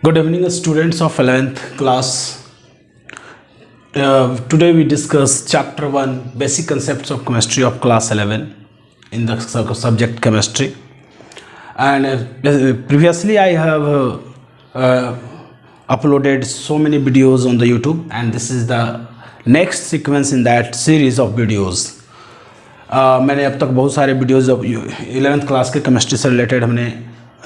Good evening, students of 11th class. Today we discuss chapter 1 basic concepts of chemistry of class 11 in the subject chemistry. And previously I have uploaded so many videos on the YouTube, and this is the next sequence in that series of videos. मैंने अब तक बहुत सारे videos 11th class के chemistry से related हमने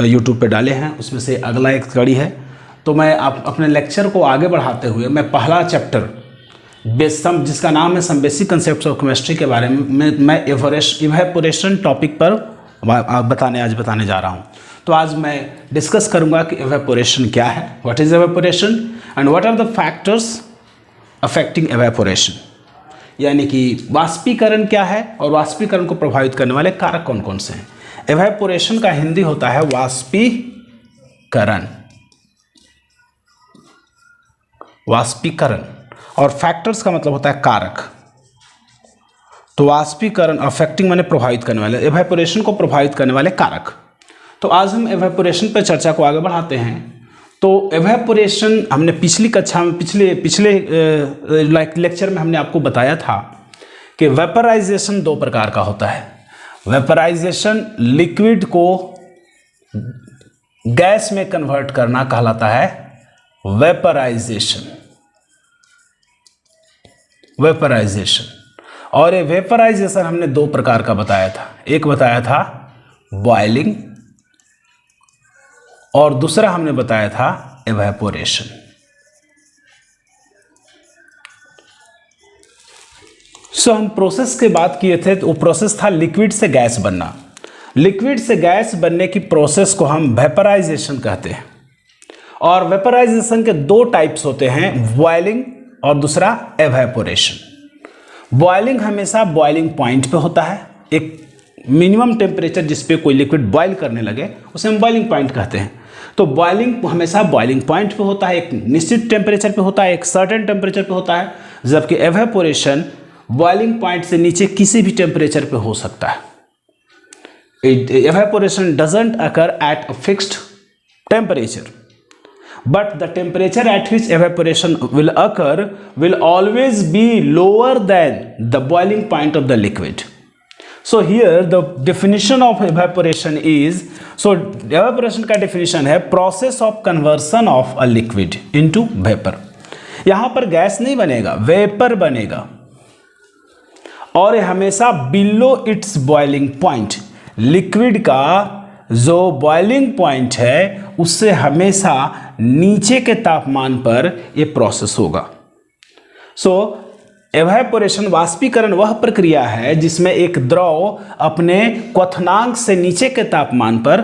YouTube पे डाले हैं, उसमें से अगला एक कड़ी है। तो मैं अपने लेक्चर को आगे बढ़ाते हुए मैं पहला चैप्टर जिसका नाम है some basic concepts of chemistry के बारे में मैं इवेपोरेशन टॉपिक पर आज बताने जा रहा हूँ। तो आज मैं डिस्कस करूँगा कि इवेपोरेशन क्या है, what is evaporation and what are the factors affecting evaporation, यानी कि वाष्पीकरण क्या है और वाष्पीकरण को प्रभावित करने वाले कारक कौन कौन से हैं। इवेपोरेशन का हिंदी होता है वाष्पीकरण, और फैक्टर्स का मतलब होता है कारक। तो वाष्पीकरण अफेक्टिंग माने प्रभावित करने वाले, इवेपोरेशन को प्रभावित करने वाले कारक। तो आज हम इवेपोरेशन पर चर्चा को आगे बढ़ाते हैं। तो इवेपोरेशन हमने पिछली कक्षा में पिछले लेक्चर में हमने आपको बताया था कि वेपराइजेशन दो प्रकार का होता है। वेपराइजेशन लिक्विड को गैस में कन्वर्ट करना कहलाता है वेपराइजेशन। और ये वेपराइजेशन हमने दो प्रकार का बताया था, एक बताया था बॉइलिंग और दूसरा हमने बताया था इवेपोरेशन। हम प्रोसेस की बात किए थे, तो वो प्रोसेस था लिक्विड से गैस बनना। लिक्विड से गैस बनने की प्रोसेस को हम वेपराइजेशन कहते हैं। और वेपराइजेशन के दो टाइप्स होते हैं, बॉइलिंग और दूसरा इवेपोरेशन। बॉइलिंग हमेशा बॉइलिंग पॉइंट पे होता है, एक मिनिमम टेम्परेचर जिस पे कोई लिक्विड बॉइल करने लगे उसे हम बॉइलिंग पॉइंट कहते हैं। तो बॉइलिंग हमेशा बॉइलिंग पॉइंट पे होता है, एक निश्चित टेम्परेचर पे होता है, एक सर्टेन टेम्परेचर पे होता है, जबकि इवेपोरेशन बॉइलिंग पॉइंट से नीचे किसी भी टेम्परेचर पे हो सकता है। Evaporation doesn't occur at a fixed temperature, but the temperature at which evaporation will occur will always be lower than the boiling point of the liquid. So here the definition of evaporation is, so evaporation का definition है process of conversion of a liquid into vapor। यहाँ पर gas नहीं बनेगा, vapour बनेगा, और ये हमेशा below it's boiling point. Liquid का जो बॉइलिंग पॉइंट है उससे हमेशा नीचे के तापमान पर यह प्रोसेस होगा। सो इवेपोरेशन वाष्पीकरण वह प्रक्रिया है जिसमें एक द्रव अपने क्वथनांक से नीचे के तापमान पर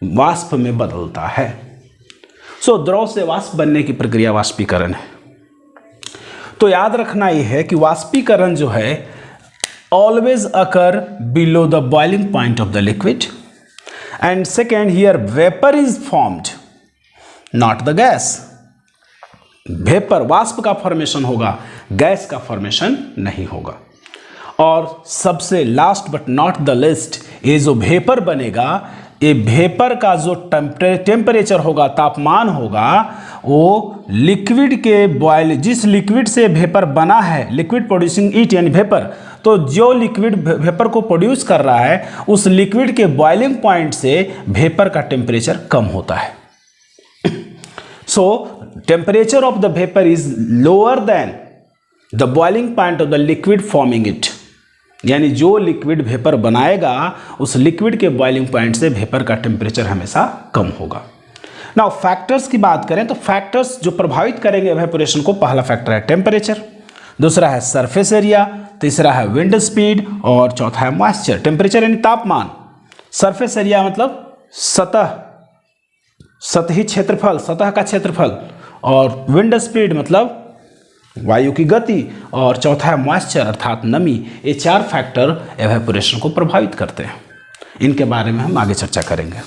वाष्प में बदलता है। सो द्रव से वाष्प बनने की प्रक्रिया वाष्पीकरण है। तो याद रखना यह है कि वाष्पीकरण जो है always occur below the boiling point of the liquid, and second here vapor is formed, not the gas। Vapour वाष्प का फॉर्मेशन होगा, गैस का फॉर्मेशन नहीं होगा। और सबसे last but not the list, ये जो वेपर बनेगा, ये वेपर का जो टेम्परेचर होगा, तापमान होगा, वो लिक्विड के बॉयल, जिस लिक्विड से वेपर बना है, लिक्विड प्रोड्यूसिंग इट यानी वेपर, तो जो लिक्विड वेपर को प्रोड्यूस कर रहा है उस लिक्विड के बॉइलिंग पॉइंट से वेपर का टेम्परेचर कम होता है। सो temperature of the vapour is lower than the boiling point of the liquid forming it, यानी जो लिक्विड वेपर बनाएगा उस लिक्विड के बॉइलिंग पॉइंट से वेपर का टेम्परेचर हमेशा कम होगा। नाउ फैक्टर्स की बात करें तो फैक्टर्स जो प्रभावित करेंगे इवेपोरेशन को, पहला फैक्टर है टेम्परेचर, दूसरा है सरफेस एरिया, तीसरा है विंड स्पीड और चौथा है मॉइस्चर। टेम्परेचर यानी तापमान, सरफेस एरिया मतलब सतही क्षेत्रफल, सतह का क्षेत्रफल, और विंड स्पीड मतलब वायु की गति, और चौथा है मॉइस्चर अर्थात नमी। ये चार फैक्टर इवेपोरेशन को प्रभावित करते हैं। इनके बारे में हम आगे चर्चा करेंगे।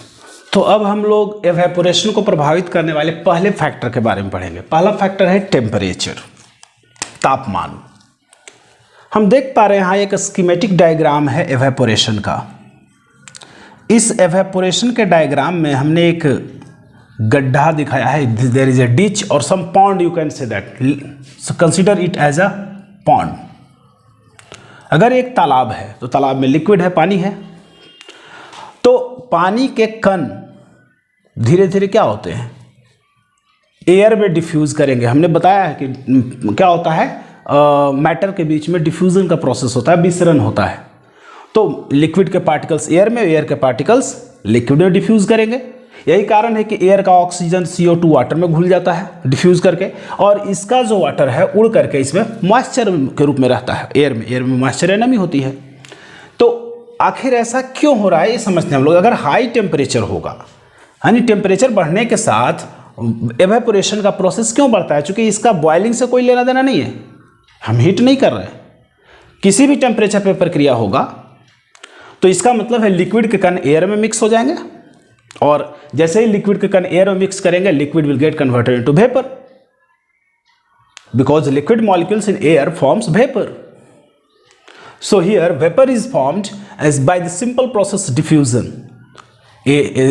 तो अब हम लोग इवेपोरेशन को प्रभावित करने वाले पहले फैक्टर के बारे में पढ़ेंगे। पहला फैक्टर है टेम्परेचर, तापमान। हम देख पा रहे हैं यहाँ एक स्कीमेटिक डायग्राम है इवेपोरेशन का। इस इवेपोरेशन के डायग्राम में हमने एक गड्ढा दिखाया है, there is a ditch or some pond, you can say that, consider it as a pond. अगर एक तालाब है तो तालाब में लिक्विड है, पानी है, तो पानी के कण धीरे धीरे क्या होते हैं, एयर में डिफ्यूज करेंगे। हमने बताया है कि क्या होता है, मैटर के बीच में डिफ्यूजन का प्रोसेस होता है, विसरण होता है। तो लिक्विड के पार्टिकल्स एयर में, एयर के पार्टिकल्स लिक्विड में डिफ्यूज करेंगे। यही कारण है कि एयर का ऑक्सीजन CO2 वाटर में घुल जाता है डिफ्यूज करके, और इसका जो वाटर है उड़ करके इसमें मॉइस्चर के रूप में रहता है। एयर में मॉइस्चर या नमी होती है। तो आखिर ऐसा क्यों हो रहा है ये समझते हैं हम लोग। अगर हाई टेम्परेचर होगा, यानी टेम्परेचर बढ़ने के साथ एवेपोरेशन का प्रोसेस क्यों बढ़ता है, क्योंकि इसका बॉइलिंग से कोई लेना देना नहीं है, हम हीट नहीं कर रहे हैं। किसी भी टेम्परेचर पे प्रक्रिया होगा तो इसका मतलब है लिक्विड के कण एयर में मिक्स हो जाएंगे, और जैसे ही लिक्विड के कण एयर में मिक्स करेंगे, liquid will get converted into vapour, because liquid molecules in air forms vapour. So here vapour is formed as by the simple process diffusion.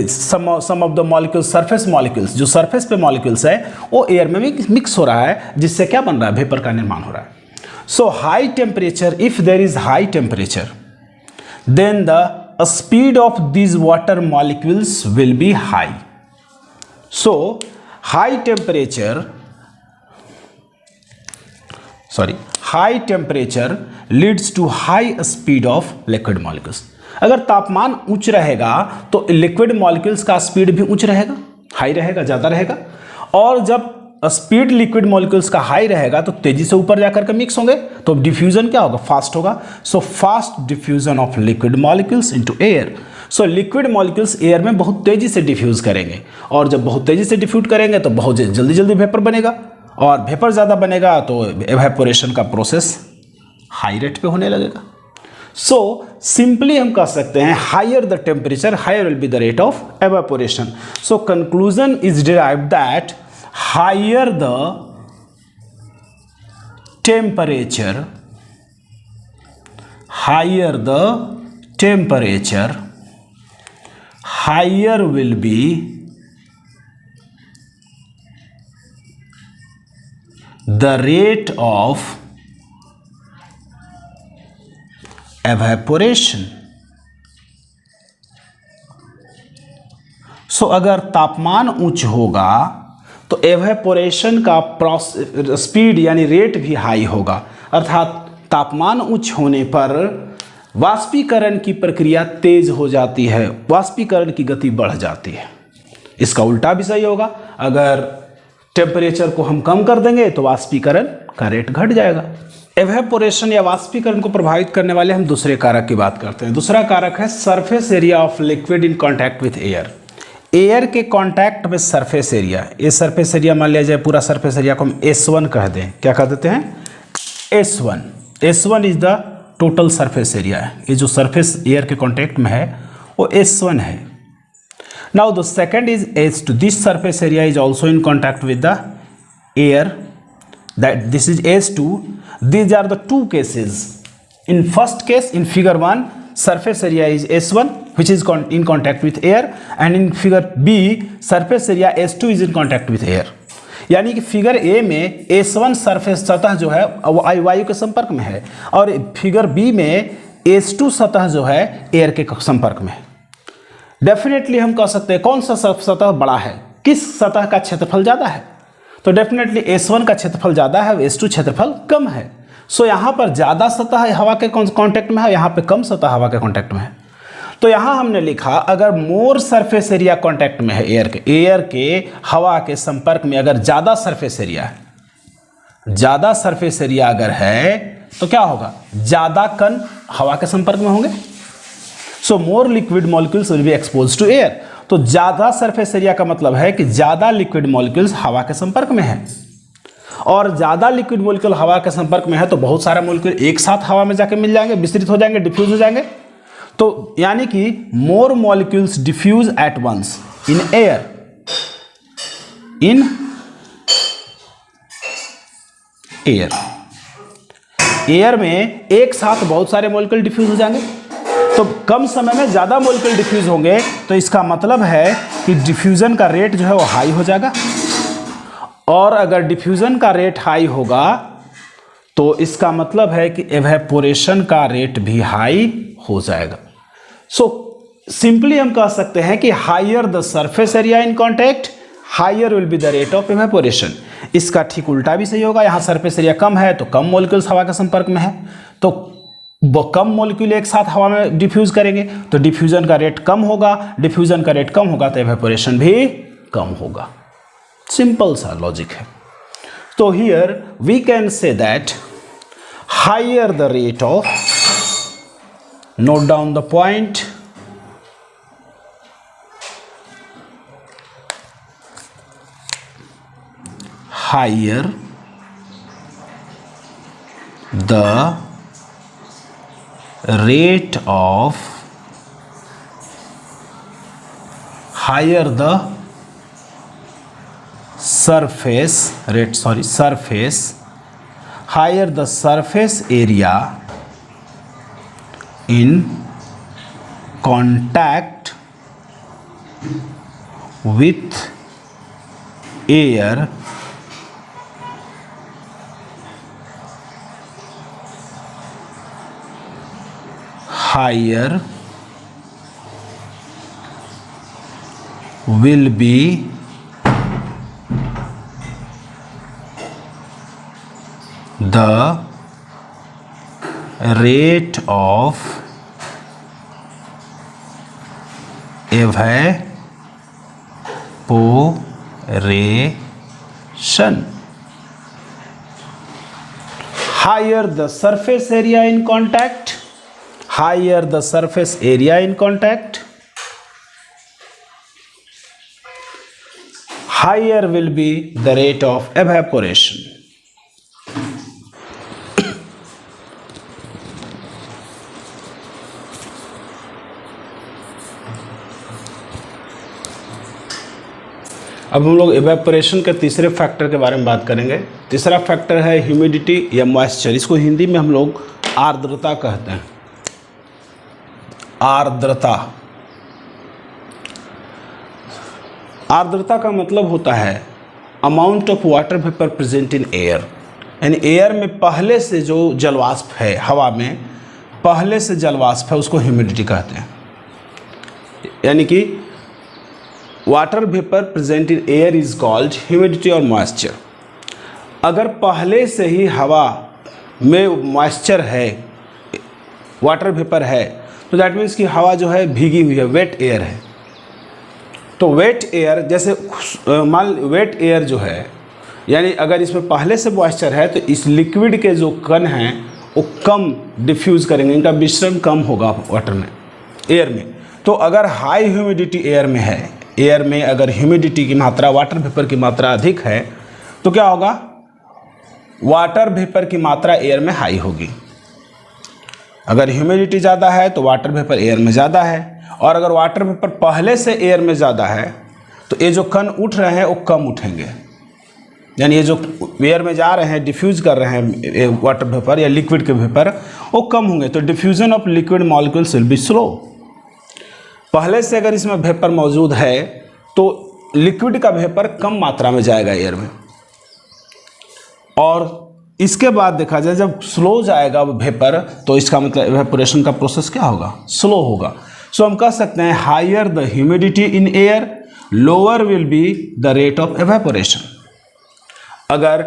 Some of the molecules, surface molecules, जो surface पे molecules है वो air में mix हो रहा है, जिससे क्या बन रहा है, वेपर का निर्माण हो रहा है। So high temperature, if there is high temperature, then the speed of these water molecules will be high. So high temperature leads to high speed of liquid molecules. अगर तापमान उच्च रहेगा तो लिक्विड मॉलिक्यूल्स का स्पीड भी उच्च रहेगा, high रहेगा, ज़्यादा रहेगा। और जब स्पीड लिक्विड मॉलिक्यूल्स का हाई रहेगा तो तेजी से ऊपर जाकर के मिक्स होंगे, तो डिफ्यूजन क्या होगा, फास्ट होगा। So fast diffusion of liquid molecules into air. So liquid molecules air में बहुत तेजी से डिफ्यूज करेंगे, और जब बहुत तेजी से डिफ्यूज करेंगे तो बहुत जल्दी जल्दी वेपर बनेगा, और वेपर ज़्यादा बनेगा तो एवेपोरेशन का प्रोसेस हाई रेट पे होने लगेगा। सो सिंपली हम कह सकते हैं higher the temperature, higher will be the rate of evaporation. So conclusion is derived that higher the temperature, higher will be the rate of evaporation. So अगर तापमान उच्च होगा तो एवेपोरेशन का स्पीड यानी रेट भी हाई होगा, अर्थात तापमान उच्च होने पर वाष्पीकरण की प्रक्रिया तेज हो जाती है, वाष्पीकरण की गति बढ़ जाती है। इसका उल्टा भी सही होगा, अगर टेम्परेचर को हम कम कर देंगे तो वाष्पीकरण का रेट घट जाएगा। एवेपोरेशन या वाष्पीकरण को प्रभावित करने वाले हम दूसरे कारक की बात करते हैं। दूसरा कारक है surface area of liquid in contact with air. Air के कांटेक्ट में सरफेस एरिया, ये सरफेस एरिया मान लिया जाए, पूरा सरफेस एरिया को हम S1 कह दें। क्या कह देते हैं, S1 is the total surface area है। ये जो सरफेस एयर के कांटेक्ट में है वो S1 है। Now the second is S2, this surface area is also in contact with the air, that this is S2। These are the two cases. In first case, in figure 1, surface area is S1 which is in contact with air, and in figure B surface area S2 is in contact with air। यानी कि figure A में S1 surface सतह जो है वायु के संपर्क में है, और फिगर B में S2 सतह जो है एयर के संपर्क में है। डेफिनेटली हम कह सकते हैं कौन सा सतह बड़ा है, किस सतह का क्षेत्रफल ज़्यादा है, तो डेफिनेटली S1 का क्षेत्रफल ज़्यादा है, S2 क्षेत्रफल कम है। सो यहाँ पर ज़्यादा सतह हवा के कांटेक्ट में है, यहाँ पे कम सतह हवा के कांटेक्ट में है। तो यहाँ हमने लिखा अगर मोर सरफेस एरिया कांटेक्ट में है एयर के हवा के संपर्क में अगर ज़्यादा सरफेस एरिया है, ज़्यादा सरफेस एरिया अगर है तो क्या होगा, ज़्यादा कण हवा के संपर्क में होंगे। So more liquid molecules will be expose to air. तो ज़्यादा सरफेस एरिया का मतलब है कि ज़्यादा लिक्विड मॉलिक्यूल्स हवा के संपर्क में है, और ज़्यादा लिक्विड मॉलिक्यूल हवा के संपर्क में है तो बहुत सारे मॉलिक्यूल एक साथ हवा में जाके मिल जाएंगे, विस्तृत हो जाएंगे, डिफ्यूज हो जाएंगे। तो यानी कि more molecules diffuse at once in air, air में एक साथ बहुत सारे मॉलिक्यूल डिफ्यूज हो जाएंगे। तो कम समय में ज़्यादा मॉलिक्यूल डिफ्यूज होंगे, तो इसका मतलब है कि डिफ्यूज़न का रेट जो है वो हाई हो जाएगा, और अगर डिफ्यूज़न का रेट हाई होगा तो इसका मतलब है कि एवेपोरेशन का रेट भी हाई हो जाएगा। सो सिंपली हम कह सकते हैं कि higher the surface area in contact higher will be the rate of evaporation. इसका ठीक उल्टा भी सही होगा, यहाँ सरफेस एरिया कम है तो कम मॉलिक्यूल्स हवा के संपर्क में है, तो कम मॉलिक्यूल एक साथ हवा में डिफ्यूज करेंगे तो डिफ्यूजन का रेट कम होगा, डिफ्यूजन का रेट कम होगा तो एवेपोरेशन भी कम होगा। सिंपल सा लॉजिक है। तो here we can say that higher the rate of, note down the point, higher the rate of, higher the surface rate, sorry, surface, higher the surface area in contact with air higher will be the rate of evaporation. Higher the surface area in contact, higher the surface area in contact, higher will be the rate of evaporation. अब हम लोग evaporation के तीसरे factor के बारे में बात करेंगे। तीसरा फैक्टर है ह्यूमिडिटी या मॉइस्चर। इसको हिंदी में हम लोग आर्द्रता कहते हैं। आर्द्रता, आर्द्रता का मतलब होता है amount of water vapour present in air, यानी एयर में पहले से जो जलवाष्प है, हवा में पहले से जलवाष्प है, उसको ह्यूमिडिटी कहते हैं। यानी कि water vapour present in air is called humidity और मॉइस्चर। अगर पहले से ही हवा में मॉइस्चर है, वाटर वेपर है, तो दैट मीन्स कि हवा जो है भीगी हुई है, वेट एयर है। तो वेट एयर, जैसे मान वेट एयर जो है, यानी अगर इसमें पहले से मॉइस्चर है तो इस लिक्विड के जो कण हैं वो कम डिफ्यूज़ करेंगे, इनका मिश्रण कम होगा वाटर में, एयर में। तो अगर हाई ह्यूमिडिटी एयर में है, एयर में अगर ह्यूमिडिटी की मात्रा, वाटर वेपर की मात्रा अधिक है, तो क्या होगा, वाटर वेपर की मात्रा एयर में हाई होगी। अगर ह्यूमिडिटी ज़्यादा है तो वाटर वेपर एयर में ज़्यादा है, और अगर वाटर वेपर पहले से एयर में ज़्यादा है तो ये जो कण उठ रहे हैं वो कम उठेंगे, यानी ये जो एयर में जा रहे हैं, डिफ्यूज़ कर रहे हैं वाटर वेपर या लिक्विड के वेपर, वो कम होंगे। तो diffusion of liquid molecules will be slow. पहले से अगर इसमें वेपर मौजूद है तो लिक्विड का वेपर कम मात्रा में जाएगा एयर में, और इसके बाद देखा जाए जब स्लो जाएगा वेपर तो इसका मतलब एवेपोरेशन का प्रोसेस क्या होगा, स्लो होगा। सो हम कह सकते हैं higher the humidity in air lower will be the rate of evaporation. अगर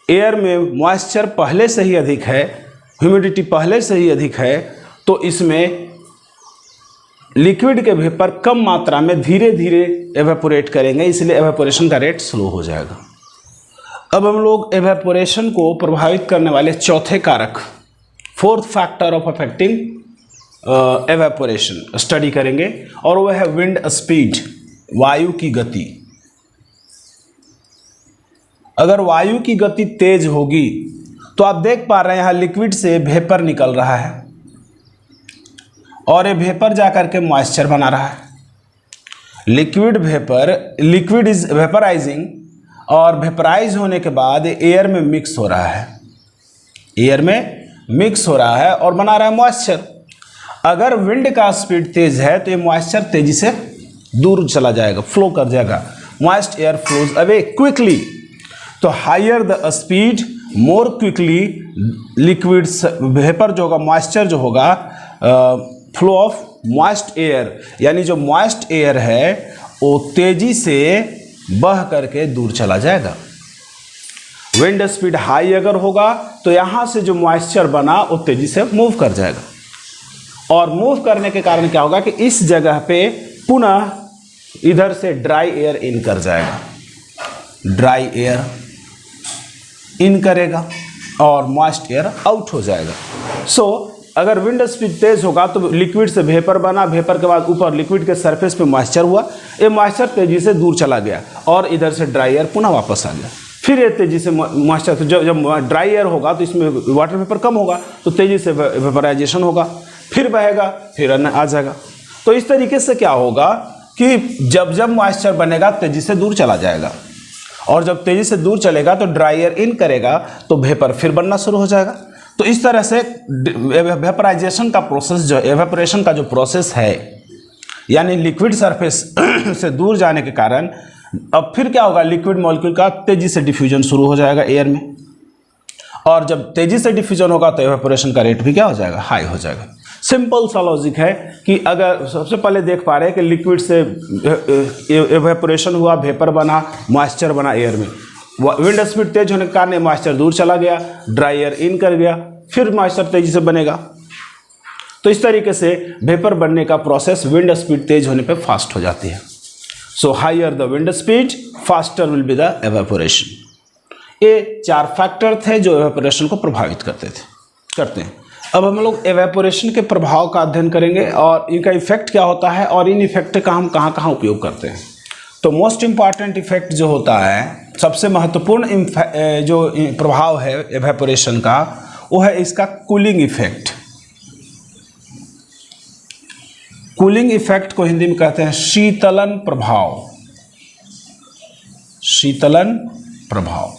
एयर में मॉइस्चर पहले से ही अधिक है, ह्यूमिडिटी पहले से ही अधिक है, तो इसमें लिक्विड के वेपर कम मात्रा में धीरे धीरे एवेपोरेट करेंगे, इसलिए एवेपोरेशन का रेट स्लो हो जाएगा। अब हम लोग एवेपोरेशन को प्रभावित करने वाले चौथे कारक, fourth factor of affecting evaporation study करेंगे, और वह है विंड स्पीड, वायु की गति। अगर वायु की गति तेज होगी तो आप देख पा रहे हैं यहाँ लिक्विड से वेपर निकल रहा है, और ये वेपर जाकर के मॉइस्चर बना रहा है। लिक्विड इज वेपराइजिंग, और वेपराइज होने के बाद एयर में मिक्स हो रहा है, एयर में मिक्स हो रहा है और बना रहा है मॉइस्चर। अगर विंड का स्पीड तेज है तो ये मॉइस्चर तेजी से दूर चला जाएगा, फ्लो कर जाएगा। Moist air flows away quickly. तो higher the speed more quickly liquid vapour जो होगा, मॉइस्चर जो होगा, फ्लो ऑफ मॉइस्ट एयर, यानी जो मॉइस्ट एयर है वो तेजी से बह करके दूर चला जाएगा। विंड स्पीड हाई अगर होगा तो यहाँ से जो मॉइस्चर बना वो तेजी से मूव कर जाएगा, और मूव करने के कारण क्या होगा कि इस जगह पे पुनः इधर से ड्राई एयर इन कर जाएगा, ड्राई एयर इन करेगा और मॉइस्ट एयर आउट हो जाएगा। अगर विंड स्पीड तेज होगा तो लिक्विड से वेपर बना, वेपर के बाद ऊपर लिक्विड के सरफेस पे मॉइस्चर हुआ, ये मॉइस्चर तेजी से दूर चला गया और इधर से ड्राई एयर पुनः वापस आ गया। फिर ये तेजी से मॉइस्चर, तो जब ड्राई एयर होगा तो इसमें वाटर वेपर कम होगा तो तेजी से वेपराइजेशन होगा, फिर बहेगा, फिर आ जाएगा। तो इस तरीके से क्या होगा कि जब जब मॉइस्चर बनेगा तेजी से दूर चला जाएगा, और जब तेजी से दूर चलेगा तो ड्राई एयर इन करेगा तो वेपर फिर बनना शुरू हो जाएगा। तो इस तरह से वेपराइजेशन का प्रोसेस, जो एवेपोरेशन का जो प्रोसेस है, यानी लिक्विड सरफेस से दूर जाने के कारण अब फिर क्या होगा, लिक्विड मॉलिक्यूल का तेजी से डिफ्यूजन शुरू हो जाएगा एयर में, और जब तेजी से डिफ्यूजन होगा तो एवेपोरेशन का रेट भी क्या हो जाएगा, हाई हो जाएगा। सिंपल सा लॉजिक है कि अगर सबसे पहले देख पा रहे हैं कि लिक्विड से एवेपोरेशन हुआ, वेपर बना, मॉइस्चर बना एयर में, विंड स्पीड तेज होने के कारण मॉइस्चर दूर चला गया, ड्राई एयर इन कर गया, फिर मॉइस्चर तेजी से बनेगा। तो इस तरीके से वेपर बनने का प्रोसेस विंड स्पीड तेज होने पे फास्ट हो जाती है। So higher the wind speed faster will be the evaporation. ये 4 फैक्टर थे जो एवेपोरेशन को प्रभावित करते हैं। अब हम लोग एवेपोरेशन के प्रभाव का अध्ययन करेंगे और इनका इफेक्ट क्या होता है और इन इफेक्ट का हम कहाँ कहाँ उपयोग करते हैं। तो मोस्ट इम्पॉर्टेंट इफेक्ट जो होता है, सबसे महत्वपूर्ण जो प्रभाव है एवेपोरेशन का, वो है इसका कूलिंग इफेक्ट। कूलिंग इफेक्ट को हिंदी में कहते हैं शीतलन प्रभाव। शीतलन प्रभाव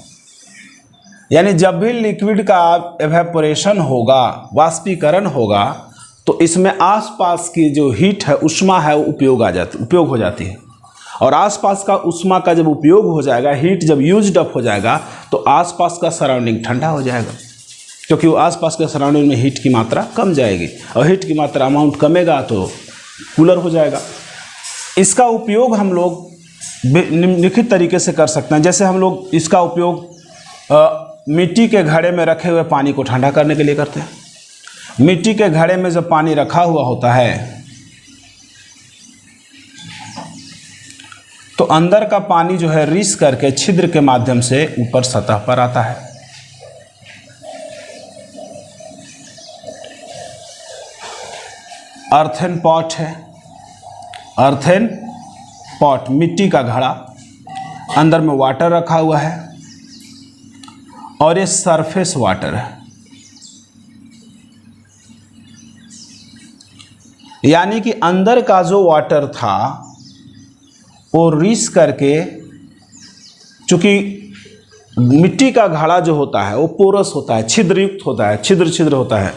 यानी जब भी लिक्विड का एवेपोरेशन होगा, वाष्पीकरण होगा, तो इसमें आसपास की जो हीट है, उष्मा है, वो उपयोग हो जाती है। और आसपास का उष्मा का जब उपयोग हो जाएगा, हीट जब यूज्ड अप हो जाएगा, तो आसपास का सराउंडिंग ठंडा हो जाएगा, क्योंकि वो आसपास के सराउंडिंग में हीट की मात्रा कम जाएगी, और हीट की मात्रा अमाउंट कमेगा तो कूलर हो जाएगा। इसका उपयोग हम लोग निम्नलिखित तरीके से कर सकते हैं। जैसे हम लोग इसका उपयोग मिट्टी के घड़े में रखे हुए पानी को ठंडा करने के लिए करते हैं। मिट्टी के घड़े में जब पानी रखा हुआ होता है तो अंदर का पानी जो है रिस करके छिद्र के माध्यम से ऊपर सतह पर आता है। अर्थेन पॉट है, अर्थेन पॉट, मिट्टी का घड़ा, अंदर में वाटर रखा हुआ है, और ये सरफेस वाटर है। यानी कि अंदर का जो वाटर था वो रिस करके, चूंकि मिट्टी का घड़ा जो होता है वो पोरस होता है, छिद्रयुक्त होता है, छिद्र होता है,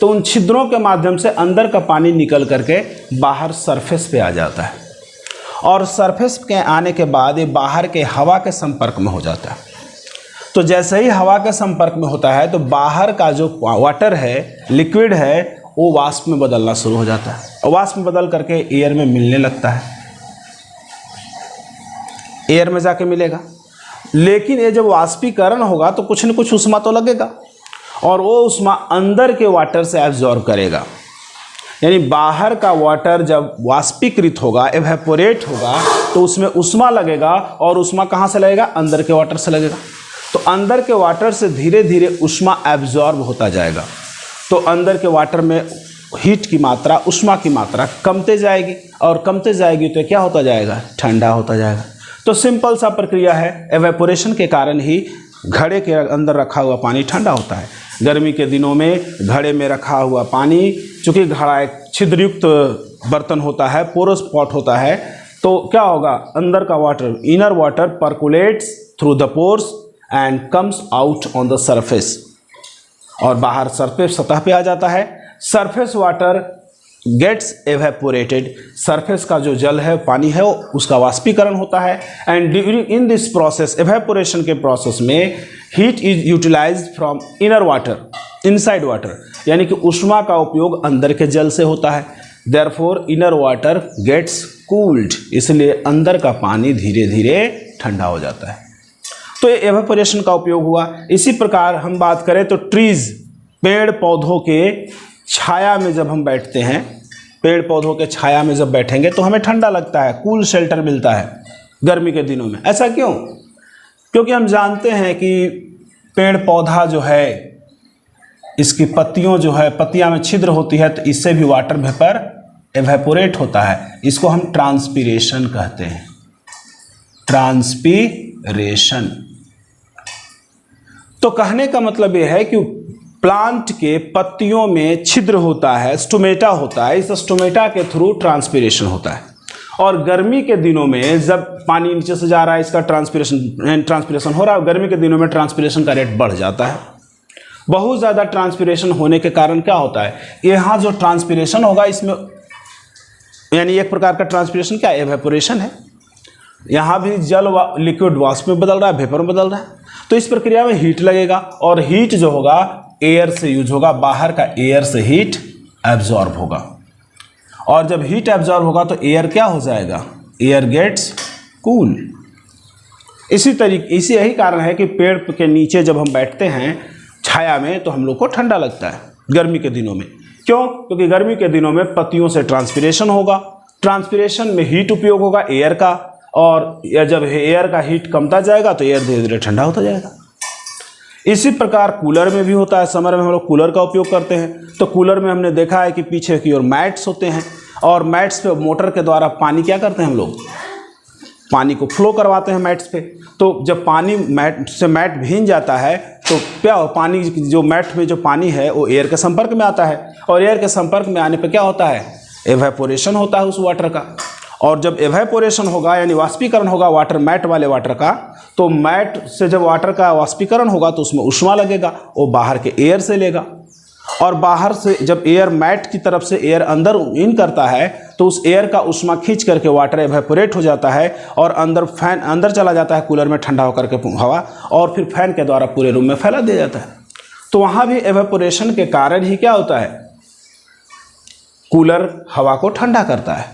तो उन छिद्रों के माध्यम से अंदर का पानी निकल करके बाहर सरफेस पे आ जाता है, और सरफेस के आने के बाद ये बाहर के हवा के संपर्क में हो जाता है। तो जैसे ही हवा के संपर्क में होता है तो बाहर का जो वाटर है, लिक्विड है, वो वाष्प में बदलना शुरू हो जाता है, और वाष्प में बदल करके एयर में मिलने लगता है, एयर में जाके मिलेगा। लेकिन ये जब वाष्पीकरण होगा तो कुछ न कुछ उष्मा तो लगेगा, और वो उष्मा अंदर के वाटर से एब्जॉर्ब करेगा। यानी बाहर का वाटर जब वाष्पीकृत होगा, एवेपोरेट होगा, तो उसमें उष्मा लगेगा, और उष्मा कहाँ से लगेगा, अंदर के वाटर से लगेगा। तो अंदर के वाटर से धीरे धीरे उष्मा एब्जॉर्ब होता जाएगा, तो अंदर के वाटर में हीट की मात्रा, उष्मा की मात्रा कमते जाएगी, और कमते जाएगी तो क्या होता जाएगा, ठंडा होता जाएगा। तो सिंपल सा प्रक्रिया है, एवेपोरेशन के कारण ही घड़े के अंदर रखा हुआ पानी ठंडा होता है। गर्मी के दिनों में घड़े में रखा हुआ पानी, चूँकि घड़ा एक छिद्रयुक्त बर्तन होता है, पोरस पॉट होता है, तो क्या होगा, अंदर का water, inner water percolates through the pores and comes out on the surface, और बाहर सरफेस सतह पे आ जाता है। Surface water gets evaporated, surface का जो जल है पानी है उसका वाष्पीकरण होता है। And during in this process, evaporation के प्रोसेस में heat is utilised from inner water, inside water, यानी कि ऊष्मा का उपयोग अंदर के जल से होता है। Therefore inner water gets cooled, इसलिए अंदर का पानी धीरे धीरे ठंडा हो जाता है। तो ये एवेपोरेशन का उपयोग हुआ। इसी प्रकार हम बात करें तो ट्रीज, पेड़ पौधों के छाया में जब हम बैठते हैं, पेड़ पौधों के छाया में जब बैठेंगे तो हमें ठंडा लगता है, कूल शेल्टर मिलता है गर्मी के दिनों में। ऐसा क्यों? क्योंकि हम जानते हैं कि पेड़ पौधा जो है, इसकी पत्तियों जो है, पत्तियां में छिद्र होती है, तो इससे भी वाटर वेपर एवेपोरेट होता है। इसको हम ट्रांसपीरेशन कहते हैं, ट्रांसपीरेशन। तो कहने का मतलब यह है कि प्लांट के पत्तियों में छिद्र होता है, स्टोमेटा होता है, इस स्टोमेटा के थ्रू ट्रांसपीरेशन होता है। और गर्मी के दिनों में जब पानी नीचे से जा रहा है, इसका ट्रांसपीरेशन हो रहा है, गर्मी के दिनों में ट्रांसपीरेशन का रेट बढ़ जाता है। बहुत ज़्यादा ट्रांसपीरेशन होने के कारण क्या होता है, यहाँ जो ट्रांसपीरेशन होगा इसमें, यानी एक प्रकार का ट्रांसपीरेशन क्या, एवेपोरेशन है। यहाँ भी जल लिक्विड वाष्प में बदल रहा है, वेपर में बदल रहा है। तो इस प्रक्रिया में हीट लगेगा और हीट जो होगा एयर से यूज होगा, बाहर का एयर से हीट एब्जॉर्ब होगा। और जब हीट एब्जॉर्ब होगा तो एयर क्या हो जाएगा, एयर गेट्स कूल। इसी यही कारण है कि पेड़ के नीचे जब हम बैठते हैं छाया में तो हम लोग को ठंडा लगता है गर्मी के दिनों में। क्यों? क्योंकि गर्मी के दिनों में पत्तियों से ट्रांसपीरेशन होगा, ट्रांसपीरेशन में हीट उपयोग होगा एयर का, और जब एयर का हीट कमता जाएगा तो एयर धीरे धीरे ठंडा होता जाएगा। इसी प्रकार कूलर में भी होता है। समर में हम लोग कूलर का उपयोग करते हैं, तो कूलर में हमने देखा है कि पीछे की ओर मैट्स होते हैं, और मैट्स पे मोटर के द्वारा पानी क्या करते हैं, हम लोग पानी को फ्लो करवाते हैं मैट्स पे। तो जब पानी मैट से मैट भींग जाता है तो क्या हो, पानी जो मैट में जो पानी है वो एयर के संपर्क में आता है, और एयर के संपर्क में आने पर क्या होता है, एवेपोरेशन होता है उस वाटर का। और जब एवेपोरेशन होगा यानी वाष्पीकरण होगा वाटर, मैट वाले वाटर का, तो मैट से जब वाटर का वाष्पीकरण होगा तो उसमें ऊष्मा लगेगा, वो बाहर के एयर से लेगा। और बाहर से जब एयर मैट की तरफ से एयर अंदर इन करता है तो उस एयर का ऊष्मा खींच करके वाटर एवेपोरेट हो जाता है, और अंदर फैन अंदर चला जाता है कूलर में ठंडा होकर के हवा, और फिर फैन के द्वारा पूरे रूम में फैला दिया जाता है। तो वहाँ भी एवेपोरेशन के कारण ही क्या होता है, कूलर हवा को ठंडा करता है।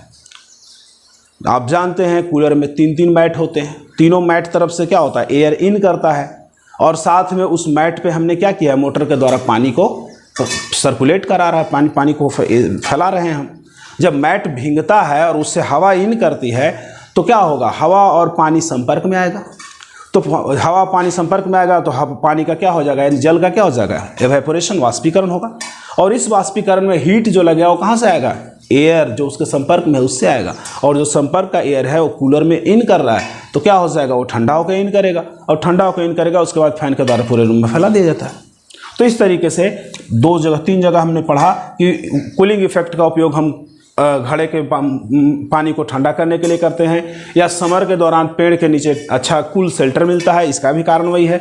आप जानते हैं कूलर में 3 मैट होते हैं, तीनों मैट तरफ से क्या होता है, एयर इन करता है, और साथ में उस मैट पे हमने क्या किया है, मोटर के द्वारा पानी को सर्कुलेट करा रहा है, पानी को फैला रहे हैं हम। जब मैट भींगता है और उससे हवा इन करती है तो क्या होगा, हवा और पानी संपर्क में आएगा। तो हवा पानी संपर्क में आएगा तो पानी का क्या हो जाएगा, यानी जल का क्या हो जाएगा, एवेपोरेशन, वाष्पीकरण होगा। और इस वाष्पीकरण में हीट जो लगेगा वो कहाँ से आएगा, एयर जो उसके संपर्क में है उससे आएगा। और जो संपर्क का एयर है वो कूलर में इन कर रहा है तो क्या हो जाएगा, वो ठंडा होकर इन करेगा, और ठंडा होकर इन करेगा, उसके बाद फैन के द्वारा पूरे रूम में फैला दिया जाता है। तो इस तरीके से 3 जगह हमने पढ़ा कि कूलिंग इफेक्ट का उपयोग हम घड़े के पानी को ठंडा करने के लिए करते हैं, या समर के दौरान पेड़ के नीचे अच्छा कूल शेल्टर मिलता है, इसका भी कारण वही है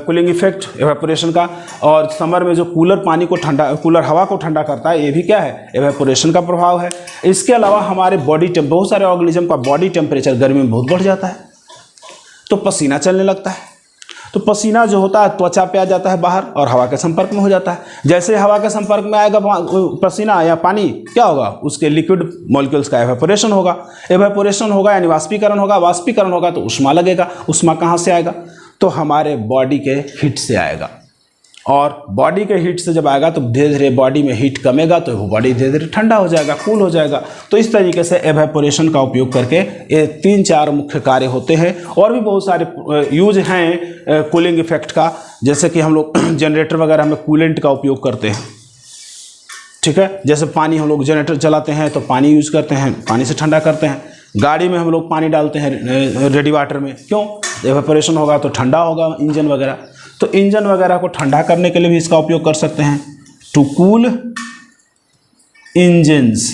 कूलिंग इफेक्ट एवेपोरेशन का। और समर में जो कूलर हवा को ठंडा करता है, ये भी क्या है, एवेपोरेशन का प्रभाव है। इसके अलावा हमारे बहुत सारे ऑर्गेनिज्म का बॉडी टेम्परेचर गर्मी में बहुत बढ़ जाता है, तो पसीना चलने लगता है। तो पसीना जो होता है त्वचा पे आ जाता है बाहर और हवा के संपर्क में हो जाता है। जैसे हवा के संपर्क में आएगा पसीना या पानी, क्या होगा, उसके लिक्विड मॉलिक्यूल्स का एवेपोरेशन होगा। एवेपोरेशन होगा यानी वाष्पीकरण होगा, वाष्पीकरण होगा तो ऊष्मा लगेगा। ऊष्मा कहाँ से आएगा, तो हमारे बॉडी के हीट से आएगा। और बॉडी के हीट से जब आएगा तो धीरे धीरे बॉडी में हीट कमेगा तो वो बॉडी धीरे धीरे ठंडा हो जाएगा, कूल हो जाएगा। तो इस तरीके से एवेपोरेशन का उपयोग करके ये 3-4 मुख्य कार्य होते हैं। और भी बहुत सारे यूज हैं कूलिंग इफेक्ट का, जैसे कि हम लोग जनरेटर वगैरह में कूलेंट का उपयोग करते हैं, ठीक है। जैसे पानी हम लोग जनरेटर चलाते हैं तो पानी यूज करते हैं, पानी से ठंडा करते हैं। गाड़ी में हम लोग पानी डालते हैं रेडिएटर में, क्यों, एवेपोरेशन होगा तो ठंडा होगा इंजन वगैरह। तो इंजन वगैरह को ठंडा करने के लिए भी इसका उपयोग कर सकते हैं, to cool engines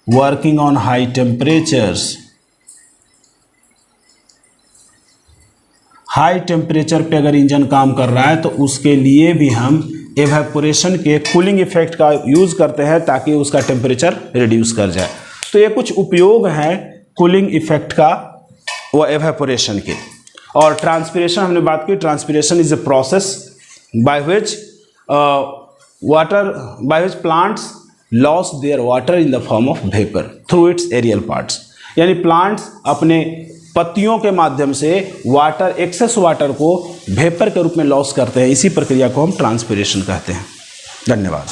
working on high temperatures. High temperature पे अगर इंजन काम कर रहा है तो उसके लिए भी हम एवेपोरेशन के कूलिंग इफेक्ट का यूज़ करते हैं ताकि उसका टेम्परेचर रिड्यूस कर जाए। तो ये कुछ उपयोग हैं कूलिंग इफेक्ट का व एवेपोरेशन के। और ट्रांसपिरेशन हमने बात की, transpiration is a process by which plants loss their water in the form of vapour through its aerial parts. यानी प्लांट्स अपने पत्तियों के माध्यम से वाटर, एक्सेस वाटर को वेपर के रूप में लॉस करते हैं। इसी प्रक्रिया को हम ट्रांसपिरेशन कहते हैं। धन्यवाद।